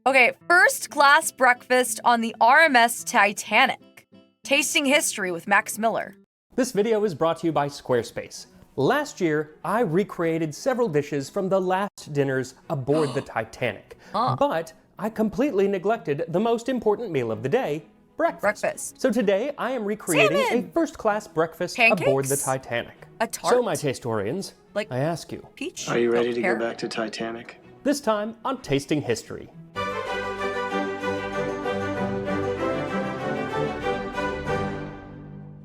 Okay, first class breakfast on the RMS Titanic. Tasting history with Max Miller. This video is brought to you by Squarespace. Last year, I recreated several dishes from the last dinners aboard the Titanic. But I completely neglected the most important meal of the day, breakfast. So today, I am recreating a first-class breakfast aboard the Titanic. A tart? So, my tastorians, I ask you, peach? Are you ready to go back to Titanic? This time on Tasting History.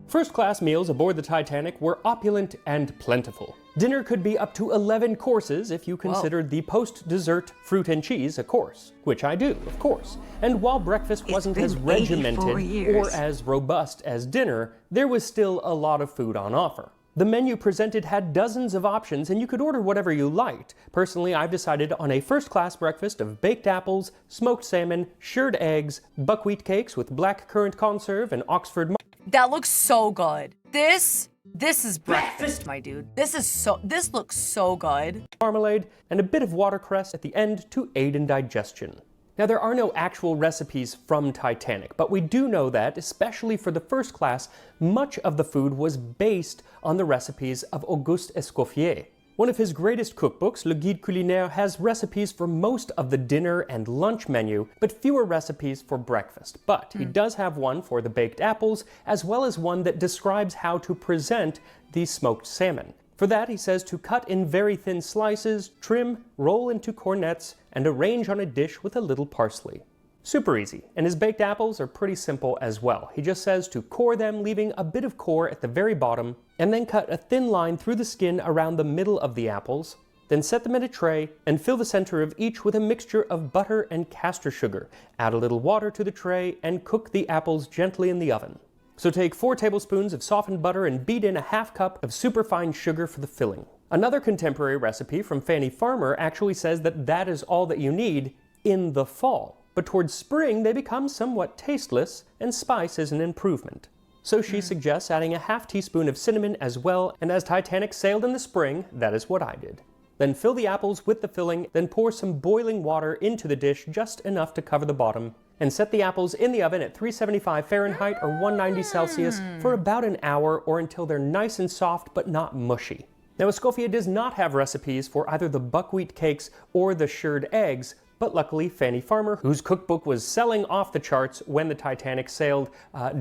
First-class meals aboard the Titanic were opulent and plentiful. Dinner could be up to 11 courses if you considered the post-dessert fruit and cheese a course, which I do, of course. And while breakfast wasn't as regimented or as robust as dinner, there was still a lot of food on offer. The menu presented had dozens of options and you could order whatever you liked. Personally, I've decided on a first-class breakfast of baked apples, smoked salmon, shirred eggs, buckwheat cakes with black currant conserve and Oxford. That looks so good. This is breakfast, my dude. This looks so good. Marmalade and a bit of watercress at the end to aid in digestion. Now, there are no actual recipes from Titanic, but we do know that, especially for the first class, much of the food was based on the recipes of Auguste Escoffier. One of his greatest cookbooks, Le Guide Culinaire, has recipes for most of the dinner and lunch menu, but fewer recipes for breakfast. But he does have one for the baked apples, as well as one that describes how to present the smoked salmon. For that, he says to cut in very thin slices, trim, roll into cornets, and arrange on a dish with a little parsley. Super easy, and his baked apples are pretty simple as well. He just says to core them, leaving a bit of core at the very bottom, and then cut a thin line through the skin around the middle of the apples, then set them in a tray, and fill the center of each with a mixture of butter and castor sugar. Add a little water to the tray, and cook the apples gently in the oven. So take 4 tablespoons of softened butter and beat in a half cup of superfine sugar for the filling. Another contemporary recipe from Fanny Farmer actually says that that is all that you need in the fall. But towards spring, they become somewhat tasteless, and spice is an improvement. So she suggests adding a half teaspoon of cinnamon as well, and as Titanic sailed in the spring, that is what I did. Then fill the apples with the filling, then pour some boiling water into the dish, just enough to cover the bottom, and set the apples in the oven at 375 Fahrenheit or 190 Celsius for about an hour or until they're nice and soft but not mushy. Now, Escoffier does not have recipes for either the buckwheat cakes or the shirred eggs, but luckily Fanny Farmer, whose cookbook was selling off the charts when the Titanic sailed,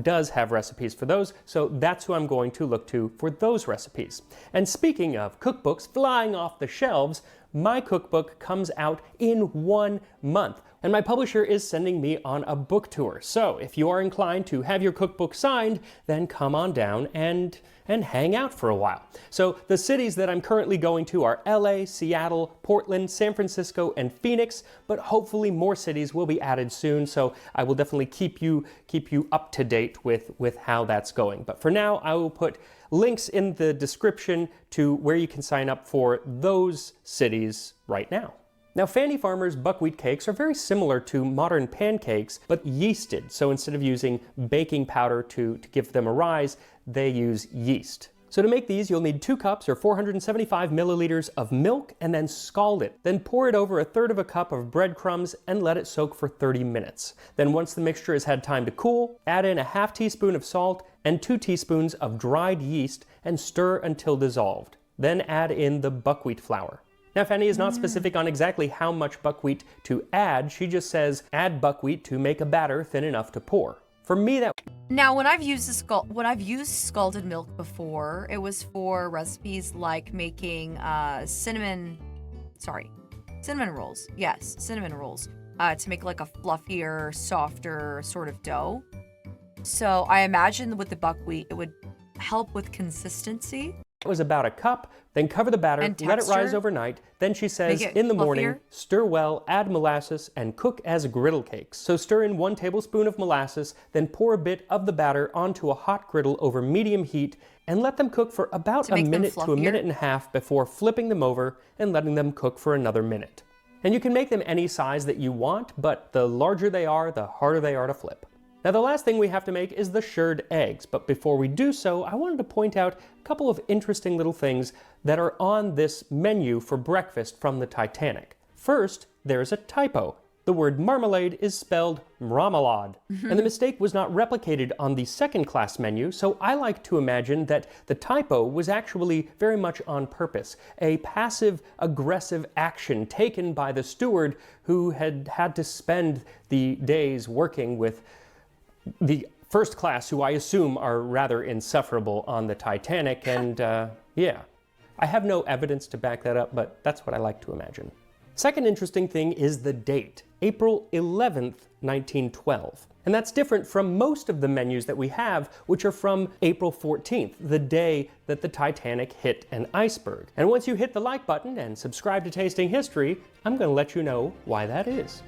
does have recipes for those, so that's who I'm going to look to for those recipes. And speaking of cookbooks flying off the shelves, my cookbook comes out in 1 month, and my publisher is sending me on a book tour. So if you are inclined to have your cookbook signed, then come on down and hang out for a while. So the cities that I'm currently going to are LA, Seattle, Portland, San Francisco, and Phoenix, but hopefully more cities will be added soon, so I will definitely keep you up to date with how that's going. But for now, I will put links in the description to where you can sign up for those cities right now. Now, Fanny Farmer's buckwheat cakes are very similar to modern pancakes, but yeasted. So instead of using baking powder to give them a rise, they use yeast. So to make these, you'll need 2 cups or 475 milliliters of milk and then scald it. Then pour it over 1/3 cup of breadcrumbs and let it soak for 30 minutes. Then once the mixture has had time to cool, add in a half teaspoon of salt and 2 teaspoons of dried yeast and stir until dissolved. Then add in the buckwheat flour. Now, Fanny is not specific on exactly how much buckwheat to add. She just says, add buckwheat to make a batter thin enough to pour. For me, that... Now, when I've used scalded milk before, it was for recipes like making cinnamon rolls. Yes, cinnamon rolls. To make like a fluffier, softer sort of dough. So I imagine with the buckwheat, it would help with consistency. It was about a cup, then cover the batter, let it rise overnight. Then she says, in the morning, stir well, add molasses, and cook as griddle cakes. So stir in 1 tablespoon of molasses, then pour a bit of the batter onto a hot griddle over medium heat, and let them cook for about a minute to a minute and a half before flipping them over and letting them cook for another minute. And you can make them any size that you want, but the larger they are, the harder they are to flip. Now, the last thing we have to make is the shirred eggs, but before we do so, I wanted to point out a couple of interesting little things that are on this menu for breakfast from the Titanic. First, there's a typo. The word marmalade is spelled marmalade, and the mistake was not replicated on the second class menu, so I like to imagine that the typo was actually very much on purpose, a passive-aggressive action taken by the steward who had had to spend the days working with the first class, who I assume are rather insufferable on the Titanic, and yeah. I have no evidence to back that up, but that's what I like to imagine. Second interesting thing is the date, April 11th, 1912. And that's different from most of the menus that we have, which are from April 14th, the day that the Titanic hit an iceberg. And once you hit the like button and subscribe to Tasting History, I'm going to let you know why that is.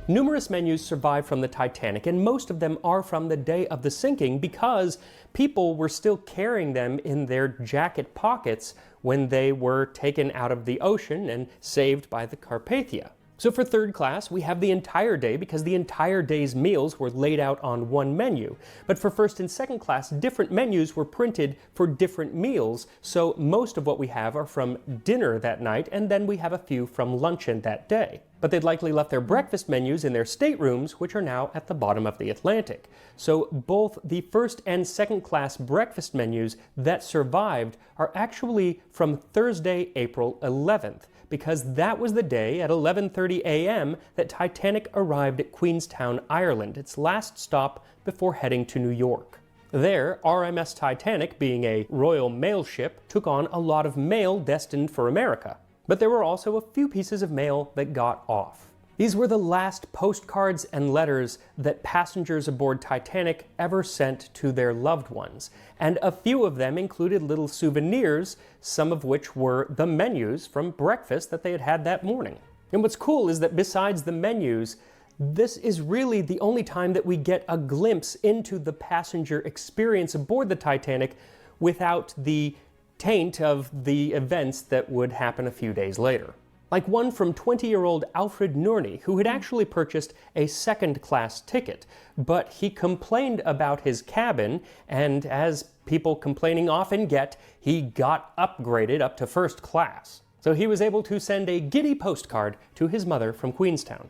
Numerous menus survive from the Titanic, and most of them are from the day of the sinking because people were still carrying them in their jacket pockets when they were taken out of the ocean and saved by the Carpathia. So for third class, we have the entire day because the entire day's meals were laid out on one menu. But for first and second class, different menus were printed for different meals, so most of what we have are from dinner that night, and then we have a few from luncheon that day. But they'd likely left their breakfast menus in their staterooms, which are now at the bottom of the Atlantic. So both the first and second class breakfast menus that survived are actually from Thursday, April 11th. Because that was the day at 11:30 a.m. that Titanic arrived at Queenstown, Ireland, its last stop before heading to New York. There, RMS Titanic, being a Royal Mail ship, took on a lot of mail destined for America. But there were also a few pieces of mail that got off. These were the last postcards and letters that passengers aboard Titanic ever sent to their loved ones, and a few of them included little souvenirs, some of which were the menus from breakfast that they had had that morning. And what's cool is that besides the menus, this is really the only time that we get a glimpse into the passenger experience aboard the Titanic without the taint of the events that would happen a few days later. Like one from 20-year-old Alfred Nourney, who had actually purchased a second-class ticket, but he complained about his cabin, and as people complaining often get, he got upgraded up to first class. So he was able to send a giddy postcard to his mother from Queenstown.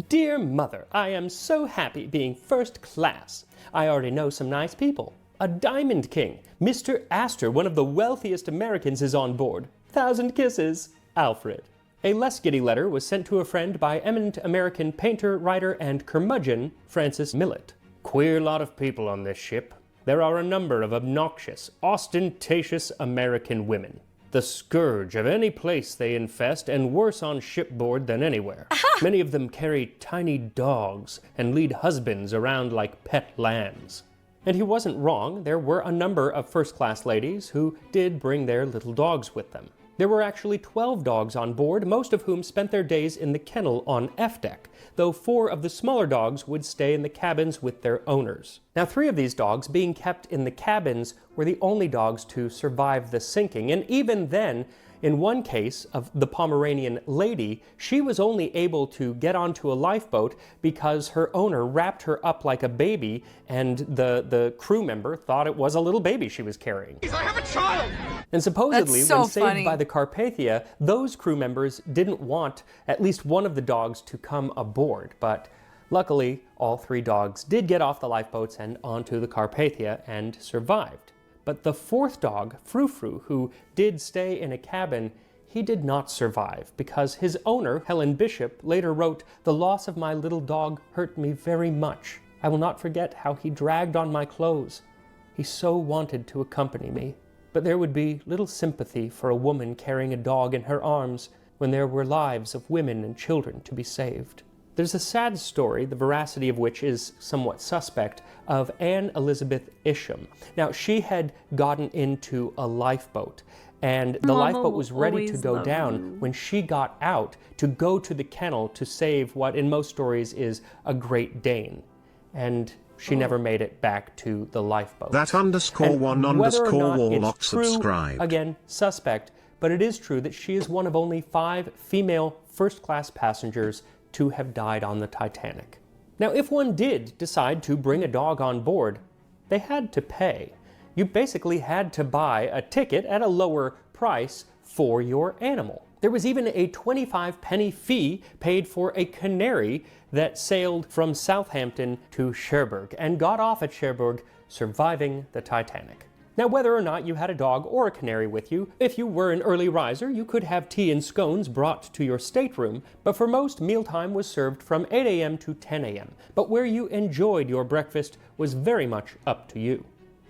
"Dear Mother, I am so happy being first class. I already know some nice people. A Diamond King, Mr. Astor, one of the wealthiest Americans, is on board. 1,000 kisses, Alfred." A less giddy letter was sent to a friend by eminent American painter, writer, and curmudgeon Francis Millet. "Queer lot of people on this ship. There are a number of obnoxious, ostentatious American women. The scourge of any place they infest, and worse on shipboard than anywhere. Many of them carry tiny dogs and lead husbands around like pet lambs." And he wasn't wrong. There were a number of first-class ladies who did bring their little dogs with them. There were actually 12 dogs on board, most of whom spent their days in the kennel on F deck, though 4 of the smaller dogs would stay in the cabins with their owners. Now 3 of these dogs being kept in the cabins were the only dogs to survive the sinking, and even then, in one case of the Pomeranian lady, she was only able to get onto a lifeboat because her owner wrapped her up like a baby, and the crew member thought it was a little baby she was carrying. "I have a child!" And supposedly, That's so when saved funny. by the Carpathia, those crew members didn't want at least one of the dogs to come aboard, but luckily, all 3 dogs did get off the lifeboats and onto the Carpathia and survived. But the 4th dog, Frou Frou, who did stay in a cabin, he did not survive because his owner, Helen Bishop, later wrote, "The loss of my little dog hurt me very much. I will not forget how he dragged on my clothes. He so wanted to accompany me." But there would be little sympathy for a woman carrying a dog in her arms when there were lives of women and children to be saved. There's a sad story, the veracity of which is somewhat suspect, of Anne Elizabeth Isham. Now, she had gotten into a lifeboat, and the lifeboat was ready to go down when she got out to go to the kennel to save what in most stories is a Great Dane. And she never made it back to the lifeboat. That _1 And whether or not _Warlock it's true, subscribed. again, suspect, but it is true that she is one of only 5 female first-class passengers to have died on the Titanic. Now, if one did decide to bring a dog on board, they had to pay. You basically had to buy a ticket at a lower price for your animal. There was even a 25-penny fee paid for a canary that sailed from Southampton to Cherbourg and got off at Cherbourg, surviving the Titanic. Now, whether or not you had a dog or a canary with you, if you were an early riser, you could have tea and scones brought to your stateroom, but for most, mealtime was served from 8 a.m. to 10 a.m. But where you enjoyed your breakfast was very much up to you.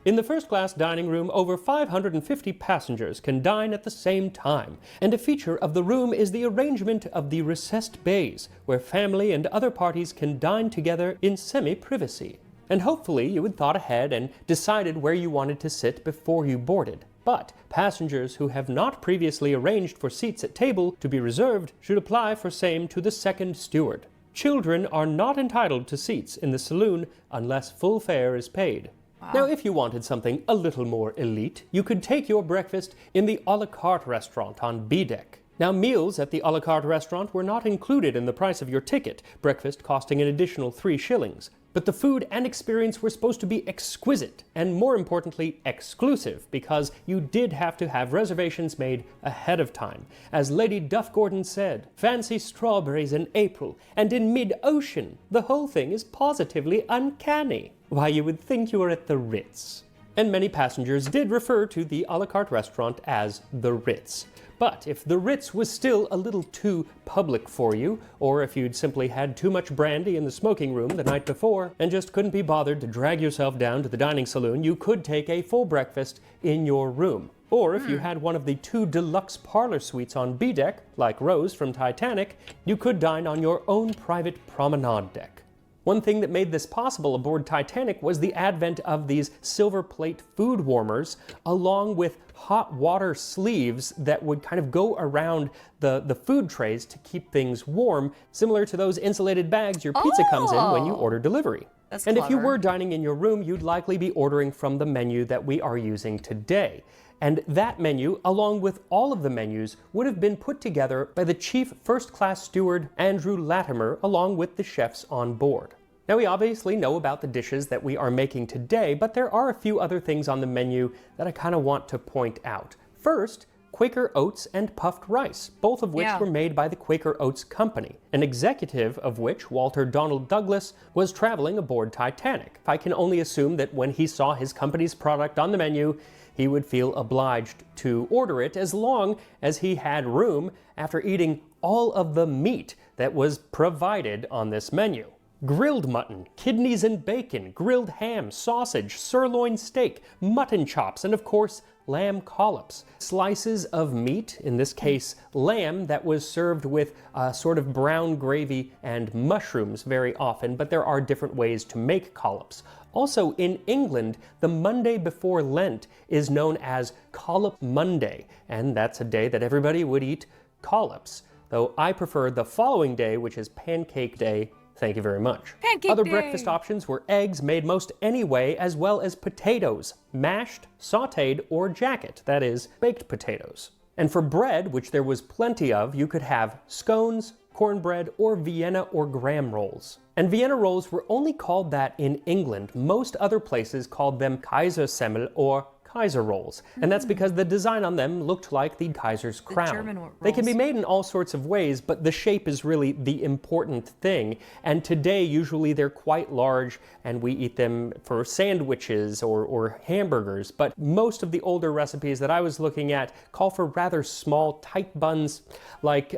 In the first-class dining room, over 550 passengers can dine at the same time, and a feature of the room is the arrangement of the recessed bays, where family and other parties can dine together in semi-privacy. And hopefully you had thought ahead and decided where you wanted to sit before you boarded. But passengers who have not previously arranged for seats at table to be reserved should apply for same to the second steward. Children are not entitled to seats in the saloon unless full fare is paid. Now, if you wanted something a little more elite, you could take your breakfast in the a la carte restaurant on B deck. Now, meals at the a la carte restaurant were not included in the price of your ticket, breakfast costing an additional 3 shillings. But the food and experience were supposed to be exquisite, and more importantly, exclusive, because you did have to have reservations made ahead of time. As Lady Duff Gordon said, "Fancy strawberries in April, and in mid-ocean. The whole thing is positively uncanny." Why, you would think you were at the Ritz. And many passengers did refer to the a la carte restaurant as the Ritz. But if the Ritz was still a little too public for you, or if you'd simply had too much brandy in the smoking room the night before and just couldn't be bothered to drag yourself down to the dining saloon, you could take a full breakfast in your room. Or if you had one of the 2 deluxe parlor suites on B deck, like Rose from Titanic, you could dine on your own private promenade deck. One thing that made this possible aboard Titanic was the advent of these silver plate food warmers, along with hot water sleeves that would kind of go around the food trays to keep things warm, similar to those insulated bags your pizza comes in when you order delivery. That's and clever. if you were dining in your room, you'd likely be ordering from the menu that we are using today. And that menu, along with all of the menus, would have been put together by the chief first-class steward, Andrew Latimer, along with the chefs on board. Now, we obviously know about the dishes that we are making today, but there are a few other things on the menu that I kind of want to point out. First, Quaker Oats and puffed rice, both of which were made by the Quaker Oats Company, an executive of which, Walter Donald Douglas, was traveling aboard Titanic. I can only assume that when he saw his company's product on the menu, he would feel obliged to order it as long as he had room after eating all of the meat that was provided on this menu. Grilled mutton, kidneys and bacon, grilled ham, sausage, sirloin steak, mutton chops, and of course, lamb collops. Slices of meat, in this case lamb, that was served with a sort of brown gravy and mushrooms very often, but there are different ways to make collops. Also, in England, the Monday before Lent is known as Collop Monday, and that's a day that everybody would eat collops, though I prefer the following day, which is Pancake Day. Thank you very much. Pancake Other Day. breakfast options were eggs made most any way, as well as potatoes, mashed, sautéed, or jacket, that is, baked potatoes. And for bread, which there was plenty of, you could have scones, cornbread, or Vienna or graham rolls. And Vienna rolls were only called that in England. Most other places called them Kaisersemmel or Kaiser rolls, and that's because the design on them looked like the Kaiser's crown. German rolls. They can be made in all sorts of ways, but the shape is really the important thing, and today usually they're quite large and we eat them for sandwiches or hamburgers, but most of the older recipes that I was looking at call for rather small, tight buns like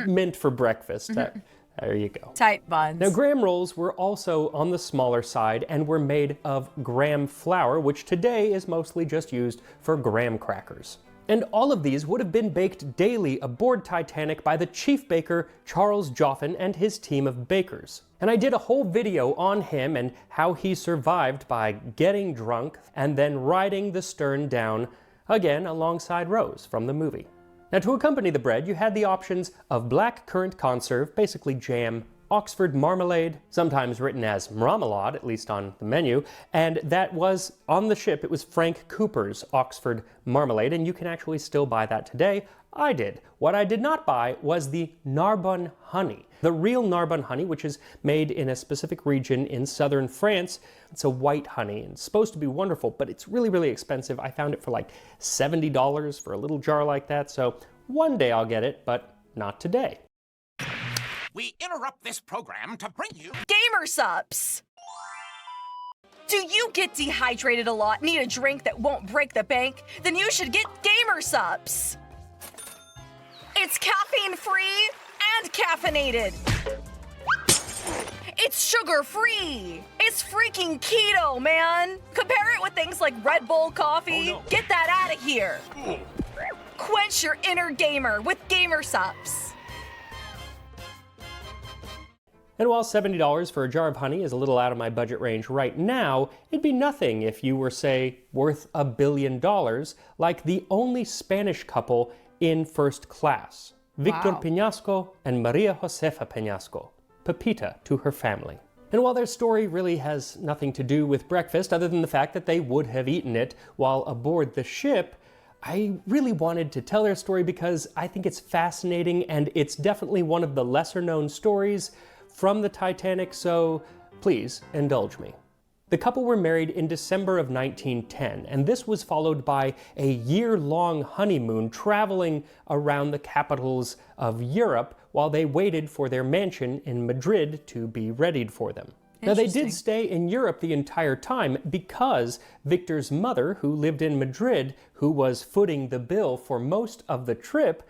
meant for breakfast. There you go. Tight buns. Now, graham rolls were also on the smaller side and were made of graham flour, which today is mostly just used for graham crackers. And all of these would have been baked daily aboard Titanic by the chief baker, Charles Joffin, and his team of bakers. And I did a whole video on him and how he survived by getting drunk and then riding the stern down, again alongside Rose from the movie. Now, to accompany the bread, you had the options of black currant conserve, basically jam, Oxford marmalade, sometimes written as marmalade, at least on the menu, and that was, on the ship, it was Frank Cooper's Oxford marmalade, and you can actually still buy that today. I did. What I did not buy was the Narbonne honey. The real Narbonne honey, which is made in a specific region in southern France. It's a white honey and it's supposed to be wonderful, but it's really, really expensive. I found it for like $70 for a little jar like that, so One day I'll get it, but not today. We interrupt this program to bring you Gamersupps! Do you get dehydrated a lot, need a drink that won't break the bank? Then you should get Gamersupps! It's caffeine-free and caffeinated! It's sugar-free! It's freaking keto, man! Compare it with things like Red Bull coffee. Oh, no. Get that out of here! Quench your inner gamer with Gamersupps! And while $70 for a jar of honey is a little out of my budget range right now, it'd be nothing if you were, say, worth $1 billion, like the only Spanish couple in first class, Victor Wow. Peñasco and Maria Josefa Peñasco, Pepita to her family. And while their story really has nothing to do with breakfast other than the fact that they would have eaten it while aboard the ship, I really wanted to tell their story because I think it's fascinating and it's definitely one of the lesser known stories from the Titanic, so please indulge me. The couple were married in December of 1910, and this was followed by a year-long honeymoon traveling around the capitals of Europe while they waited for their mansion in Madrid to be readied for them. Now, they did stay in Europe the entire time because Victor's mother, who lived in Madrid, who was footing the bill for most of the trip,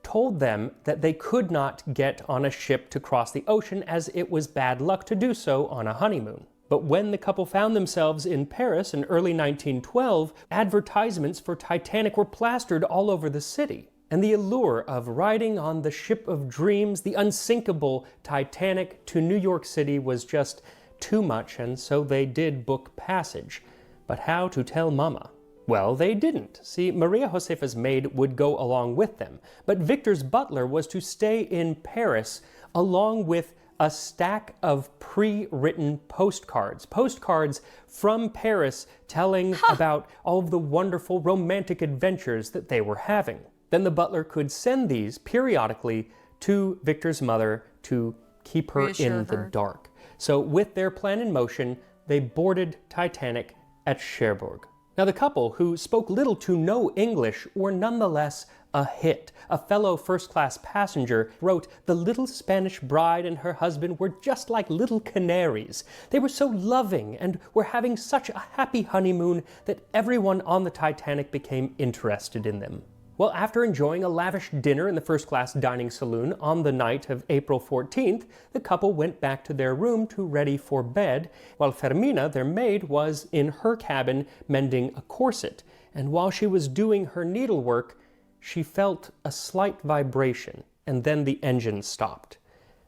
told them that they could not get on a ship to cross the ocean as it was bad luck to do so on a honeymoon. But when the couple found themselves in Paris in early 1912, advertisements for Titanic were plastered all over the city. And the allure of riding on the ship of dreams, the unsinkable Titanic to New York City was just too much, and so they did book passage. But how to tell Mama? Well, they didn't. See, Maria Josefa's maid would go along with them, but Victor's butler was to stay in Paris along with a stack of pre-written postcards from Paris telling about all of the wonderful romantic adventures that they were having. Then the butler could send these periodically to Victor's mother to keep her in the dark. So with their plan in motion, they boarded Titanic at Cherbourg. Now, the couple, who spoke little to no English, were nonetheless a hit. A fellow first-class passenger wrote, "The little Spanish bride and her husband were just like little canaries. They were so loving and were having such a happy honeymoon that everyone on the Titanic became interested in them." Well, after enjoying a lavish dinner in the first-class dining saloon on the night of April 14th, the couple went back to their room to ready for bed, while Fermina, their maid, was in her cabin mending a corset. And while she was doing her needlework, she felt a slight vibration, and then the engine stopped.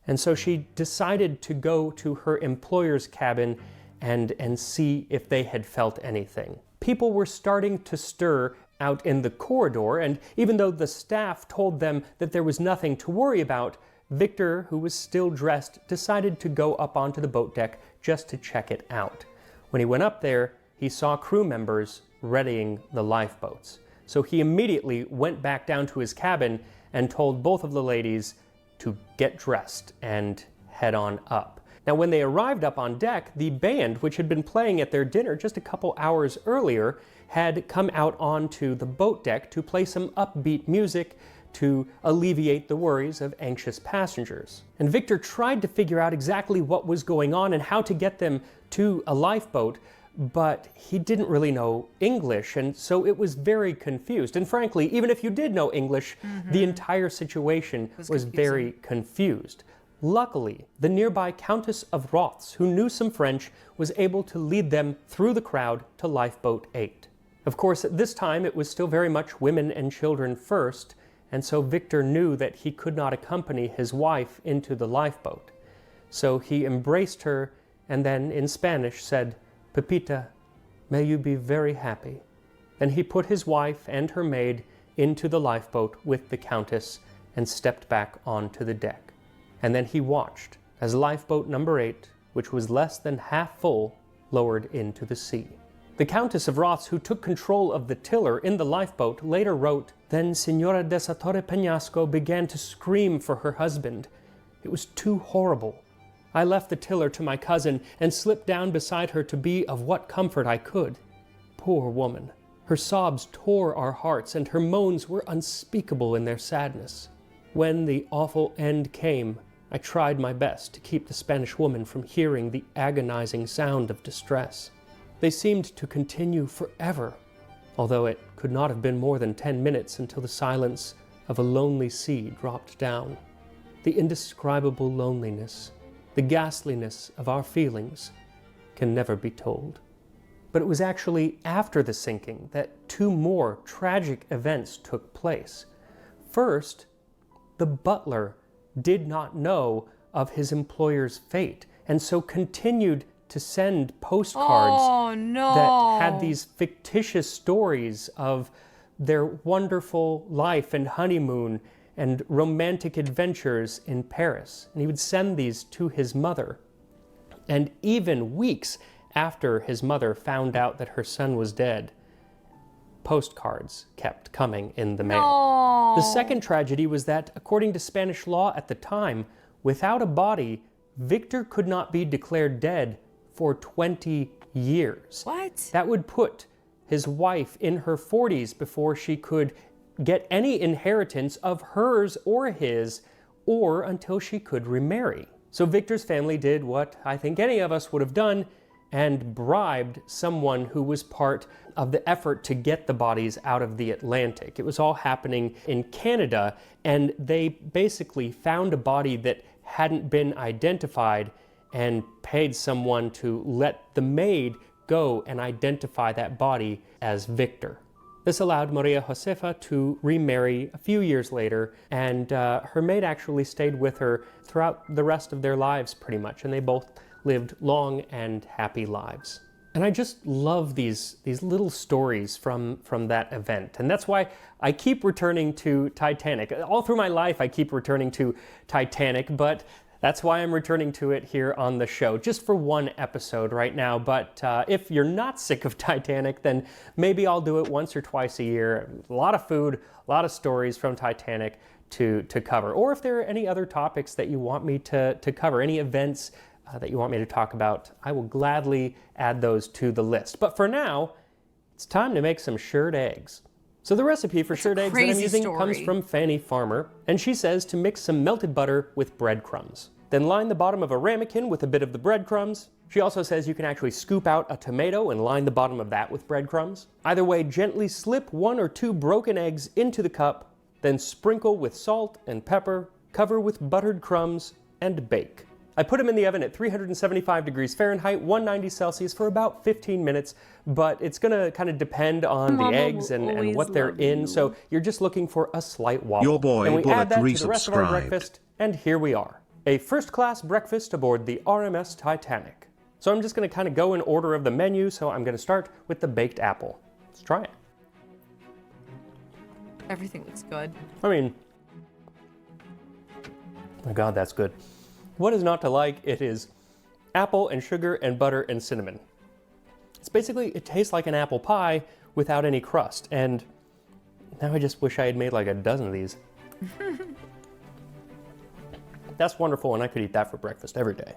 And so she decided to go to her employer's cabin and see if they had felt anything. People were starting to stir out in the corridor, and even though the staff told them that there was nothing to worry about, Victor, who was still dressed, decided to go up onto the boat deck just to check it out. When he went up there, he saw crew members readying the lifeboats. So he immediately went back down to his cabin and told both of the ladies to get dressed and head on up. Now, when they arrived up on deck, the band, which had been playing at their dinner just a couple hours earlier, had come out onto the boat deck to play some upbeat music to alleviate the worries of anxious passengers. And Victor tried to figure out exactly what was going on and how to get them to a lifeboat, but he didn't really know English, and so it was very confused. And frankly, even if you did know English, the entire situation was very confused. Luckily, the nearby Countess of Roths, who knew some French, was able to lead them through the crowd to Lifeboat 8. Of course, at this time, it was still very much women and children first, and so Victor knew that he could not accompany his wife into the lifeboat. So he embraced her and then, in Spanish, said, "Pepita, may you be very happy." Then he put his wife and her maid into the lifeboat with the Countess and stepped back onto the deck. And then he watched as lifeboat number 8, which was less than half full, lowered into the sea. The Countess of Roths, who took control of the tiller in the lifeboat, later wrote, "Then Señora de Torre Peñasco began to scream for her husband. It was too horrible. I left the tiller to my cousin and slipped down beside her to be of what comfort I could. Poor woman. Her sobs tore our hearts, and her moans were unspeakable in their sadness. When the awful end came, I tried my best to keep the Spanish woman from hearing the agonizing sound of distress. They seemed to continue forever, although it could not have been more than 10 minutes until the silence of a lonely sea dropped down. The indescribable loneliness, the ghastliness of our feelings can never be told. But it was actually after the sinking that two more tragic events took place. First, the butler did not know of his employer's fate, and so continued to send postcards that had these fictitious stories of their wonderful life and honeymoon and romantic adventures in Paris. And he would send these to his mother. And even weeks after his mother found out that her son was dead, postcards kept coming in the mail. No. The second tragedy was that, according to Spanish law at the time, without a body, Victor could not be declared dead for 20 years. What? That would put his wife in her 40s before she could get any inheritance of hers or his, or until she could remarry. So Victor's family did what I think any of us would have done, and bribed someone who was part of the effort to get the bodies out of the Atlantic. It was all happening in Canada, and they basically found a body that hadn't been identified and paid someone to let the maid go and identify that body as Victor. This allowed Maria Josefa to remarry a few years later, and her maid actually stayed with her throughout the rest of their lives pretty much, and they both lived long and happy lives. And I just love these little stories from that event. And that's why I keep returning to Titanic. All through my life, I keep returning to Titanic, but that's why I'm returning to it here on the show, just for one episode right now. But if you're not sick of Titanic, then maybe I'll do it once or twice a year. A lot of food, a lot of stories from Titanic to cover. Or if there are any other topics that you want me to cover, any events that you want me to talk about, I will gladly add those to the list. But for now, it's time to make some shirred eggs. So the recipe for shirred eggs that I'm using comes from Fanny Farmer, and she says to mix some melted butter with breadcrumbs. Then line the bottom of a ramekin with a bit of the breadcrumbs. She also says you can actually scoop out a tomato and line the bottom of that with breadcrumbs. Either way, gently slip 1 or 2 broken eggs into the cup, then sprinkle with salt and pepper, cover with buttered crumbs, and bake. I put them in the oven at 375 degrees Fahrenheit, 190 Celsius for about 15 minutes, but it's gonna kind of depend on the eggs and what they're in, so you're just looking for a slight wobble. Your boy and we Bullock add that to the rest of our resubscribed. breakfast, and here we are. A first-class breakfast aboard the RMS Titanic. So I'm just gonna kind of go in order of the menu, so I'm gonna start with the baked apple. Let's try it. Everything looks good. I mean, oh my God, that's good. What is not to like? It is apple and sugar and butter and cinnamon. It's basically, it tastes like an apple pie without any crust. And now I just wish I had made like a dozen of these. That's wonderful, and I could eat that for breakfast every day.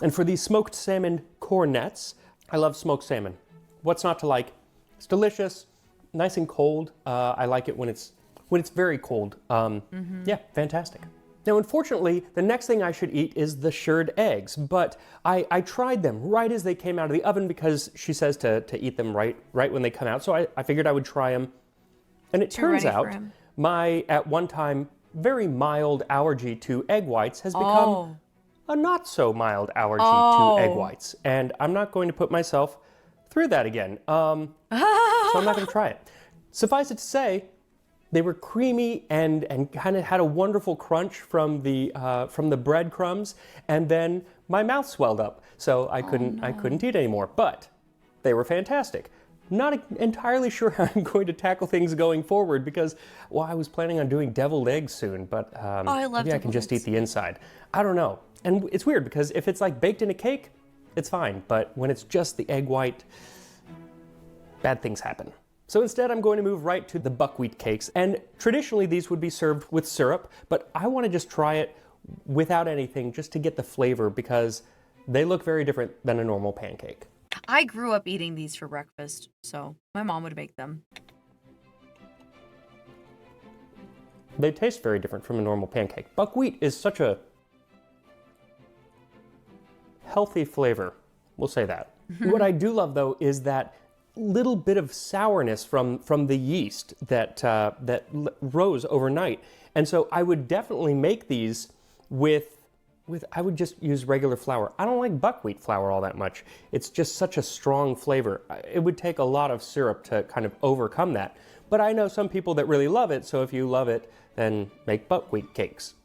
And for these smoked salmon cornets, I love smoked salmon. What's not to like? It's delicious, nice and cold. I like it when it's very cold. Yeah, fantastic. Now, unfortunately, the next thing I should eat is the shirred eggs, but I tried them right as they came out of the oven because she says to eat them right when they come out, so I figured I would try them. And it turns out my, at one time, very mild allergy to egg whites has become a not so mild allergy to egg whites, and I'm not going to put myself through that again, so I'm not going to try it. Suffice it to say, they were creamy and kind of had a wonderful crunch from the breadcrumbs, and then my mouth swelled up, so I couldn't eat anymore. But they were fantastic. Not entirely sure how I'm going to tackle things going forward because, well, I was planning on doing deviled eggs soon, but maybe I can just eat the inside. I don't know. And it's weird because if it's like baked in a cake, it's fine. But when it's just the egg white, bad things happen. So instead, I'm going to move right to the buckwheat cakes. And traditionally, these would be served with syrup, but I want to just try it without anything just to get the flavor because they look very different than a normal pancake. I grew up eating these for breakfast, so my mom would make them. They taste very different from a normal pancake. Buckwheat is such a healthy flavor. We'll say that. What I do love, though, is that little bit of sourness from the yeast that rose overnight. And so I would definitely make these with I would just use regular flour. I don't like buckwheat flour all that much. It's just such a strong flavor. It would take a lot of syrup to kind of overcome that. But I know some people that really love it, so if you love it, then make buckwheat cakes.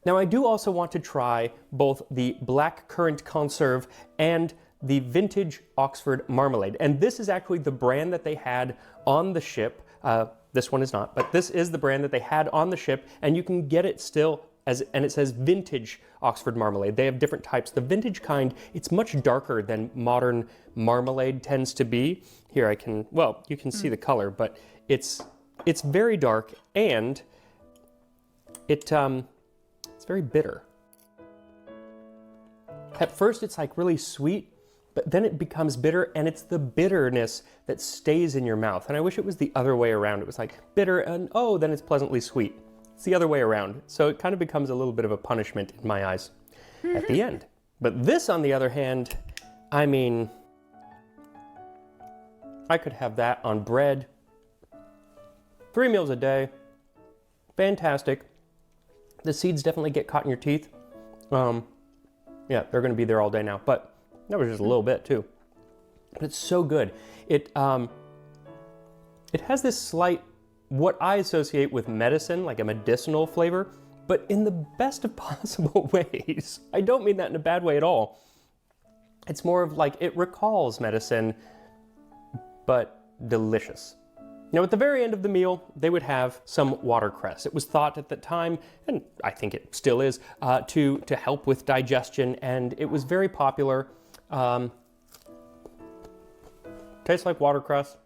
Now I do also want to try both the black currant conserve and the vintage Oxford marmalade. And this is actually the brand that they had on the ship. This one is not, but this is the brand that they had on the ship, and you can get it still and it says vintage Oxford marmalade. They have different types. The vintage kind, it's much darker than modern marmalade tends to be. Here you can see the color, but it's very dark, and it's very bitter. At first it's like really sweet, but then it becomes bitter, and it's the bitterness that stays in your mouth. And I wish it was the other way around. It was like bitter and then it's pleasantly sweet. It's the other way around. So it kind of becomes a little bit of a punishment in my eyes at the end. But this, on the other hand, I mean, I could have that on bread 3 meals a day. Fantastic. The seeds definitely get caught in your teeth. Yeah, they're going to be there all day now, but that was just a little bit too. But it's so good. It has this slight, what I associate with medicine, like a medicinal flavor, but in the best of possible ways. I don't mean that in a bad way at all. It's more of like it recalls medicine, but delicious. Now, at the very end of the meal, they would have some watercress. It was thought at the time, and I think it still is, to help with digestion, and it was very popular. Tastes like watercress,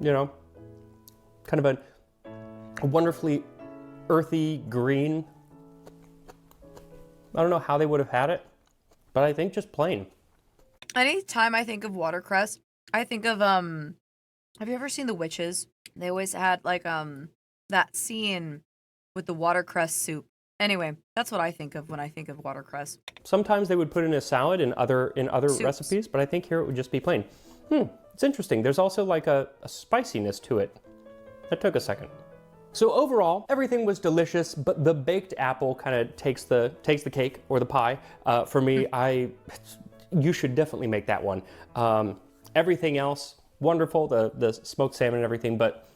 you know, kind of a wonderfully earthy green. I don't know how they would have had it, but I think just plain. Anytime I think of watercress, I think of, have you ever seen The Witches? They always had, like, that scene with the watercress soup. Anyway, that's what I think of when I think of watercress. Sometimes they would put in a salad in other recipes, but I think here it would just be plain. It's interesting. There's also like a spiciness to it. That took a second. So overall, everything was delicious, but the baked apple kind of takes the cake or the pie. For me, you should definitely make that one. Everything else, wonderful, the smoked salmon and everything, but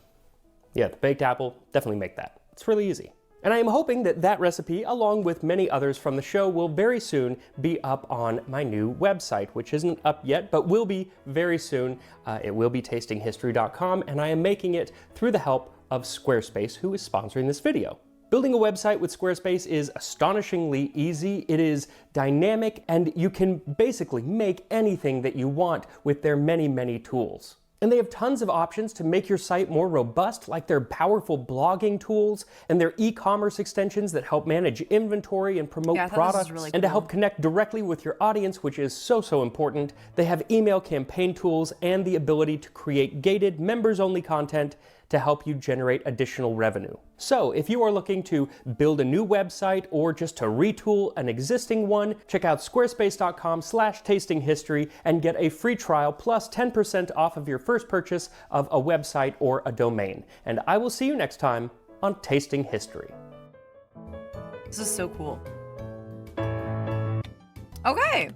yeah, the baked apple, definitely make that. It's really easy. And I am hoping that that recipe, along with many others from the show, will very soon be up on my new website, which isn't up yet, but will be very soon. It will be tastinghistory.com, and I am making it through the help of Squarespace, who is sponsoring this video. Building a website with Squarespace is astonishingly easy. It is dynamic, and you can basically make anything that you want with their many, many tools. And they have tons of options to make your site more robust, like their powerful blogging tools and their e-commerce extensions that help manage inventory and promote products, really and to help connect directly with your audience, which is so important. They have email campaign tools and the ability to create gated, members-only content to help you generate additional revenue. So if you are looking to build a new website or just to retool an existing one, check out squarespace.com/tastinghistory and get a free trial plus 10% off of your first purchase of a website or a domain. And I will see you next time on Tasting History. This is so cool. Okay.